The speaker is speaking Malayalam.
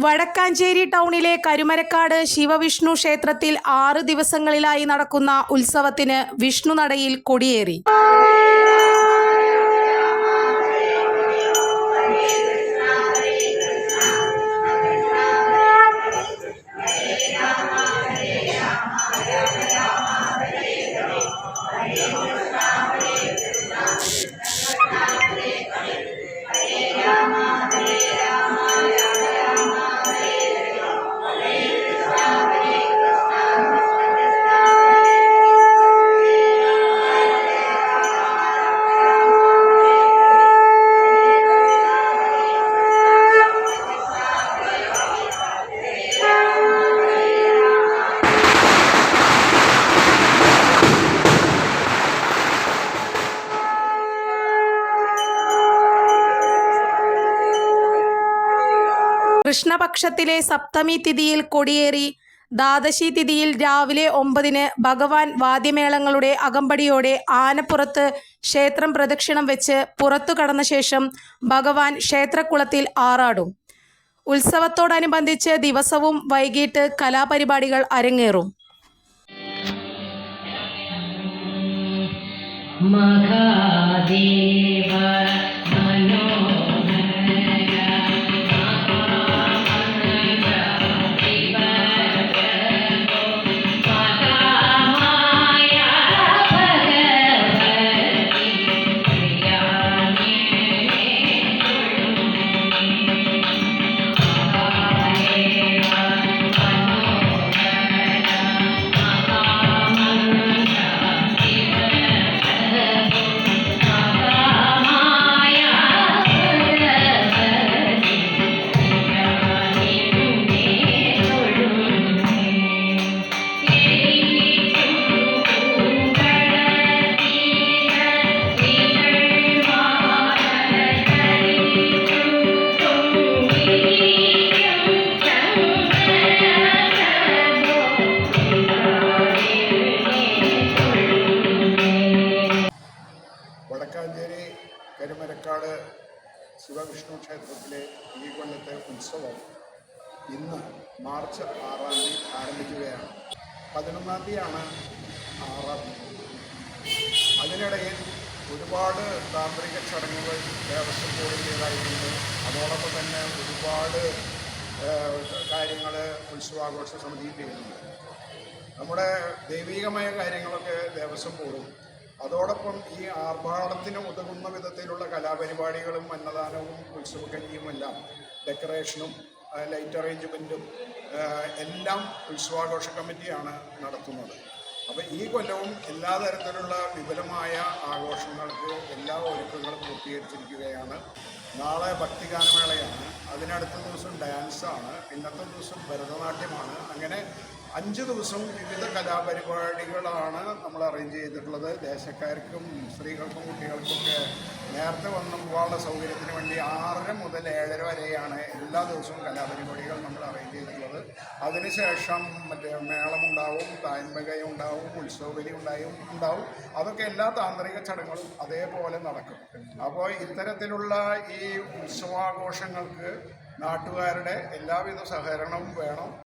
വടക്കാഞ്ചേരി ടൗണിലെ കരുമരക്കാട് ശിവവിഷ്ണു ക്ഷേത്രത്തിൽ 6 ദിവസങ്ങളിലായി നടക്കുന്ന ഉത്സവത്തിന് വിഷ്ണുനടയിൽ കൊടിയേറി. കൃഷ്ണപക്ഷത്തിലെ സപ്തമി തിഥിയിൽ കൊടിയേറി ദ്വാദശി തിഥിയിൽ രാവിലെ 9-ന് ഭഗവാൻ വാദ്യമേളങ്ങളുടെ അകമ്പടിയോടെ ആനപ്പുറത്ത് ക്ഷേത്രം പ്രദക്ഷിണം വെച്ച് പുറത്തു കടന്ന ശേഷം ഭഗവാൻ ക്ഷേത്രക്കുളത്തിൽ ആറാടും. ഉത്സവത്തോടനുബന്ധിച്ച് ദിവസവും വൈകിട്ട് കലാപരിപാടികൾ അരങ്ങേറും. വടക്കാഞ്ചേരി കരുമരക്കാട് ശിവവിഷ്ണു ക്ഷേത്രത്തിലെ ഈ കൊല്ലത്തെ ഉത്സവം ഇന്ന് മാർച്ച് 6-ാം തീയതി ആരംഭിക്കുകയാണ്. 11-ാം തീയതിയാണ് ആറാട്ട്. അതിനിടയിൽ ഒരുപാട് താന്ത്രിക ചടങ്ങുകൾ ദേവസ്വം ബോർഡിൻ്റേതായിട്ടുണ്ട്. അതോടൊപ്പം തന്നെ ഒരുപാട് കാര്യങ്ങൾ ഉത്സവാഘോഷ സമിതി ചെയ്യുന്നുണ്ട്. നമ്മുടെ ദൈവികമായ കാര്യങ്ങളൊക്കെ ദേവസ്വം ബോർഡും അതോടൊപ്പം ഈ ആർഭാടത്തിന് ഉതകുന്ന വിധത്തിലുള്ള കലാപരിപാടികളും അന്നദാനവും ഉത്സവക്കഞ്ഞിയുമെല്ലാം ഡെക്കറേഷനും ലൈറ്റ് അറേഞ്ച്മെൻറ്റും എല്ലാം ഉത്സവാഘോഷ കമ്മിറ്റിയാണ് നടത്തുന്നത്. അപ്പോൾ ഈ കൊല്ലവും എല്ലാ തരത്തിലുള്ള വിപുലമായ ആഘോഷങ്ങൾക്ക് എല്ലാ ഒരുക്കങ്ങളും പൂർത്തീകരിച്ചിരിക്കുകയാണ്. നാളെ ഭക്തിഗാനമേളയാണ്, അതിനടുത്ത ദിവസം ഡാൻസാണ്, പിന്നത്തെ ദിവസം ഭരതനാട്യമാണ്. അങ്ങനെ 5 ദിവസം വിവിധ കലാപരിപാടികളാണ് നമ്മൾ അറേഞ്ച് ചെയ്തിട്ടുള്ളത്. ദേശക്കാർക്കും സ്ത്രീകൾക്കും കുട്ടികൾക്കൊക്കെ നേരത്തെ വന്നു പോകാനുള്ള സൗകര്യത്തിന് വേണ്ടി 6 മുതൽ 7 വരെയാണ് എല്ലാ ദിവസവും കലാപരിപാടികൾ നമ്മൾ അറേഞ്ച് ചെയ്തിട്ടുള്ളത്. അതിനുശേഷം മേളമുണ്ടാവും, തായ്മകയും ഉണ്ടാവും, ഉത്സവബലി ഉണ്ടാവും. അതൊക്കെ എല്ലാ താന്ത്രിക ചടങ്ങുകളും അതേപോലെ നടക്കും. അപ്പോൾ ഇത്തരത്തിലുള്ള ഈ ഉത്സവാഘോഷങ്ങൾക്ക് നാട്ടുകാരുടെ എല്ലാവിധ സഹകരണവും വേണം.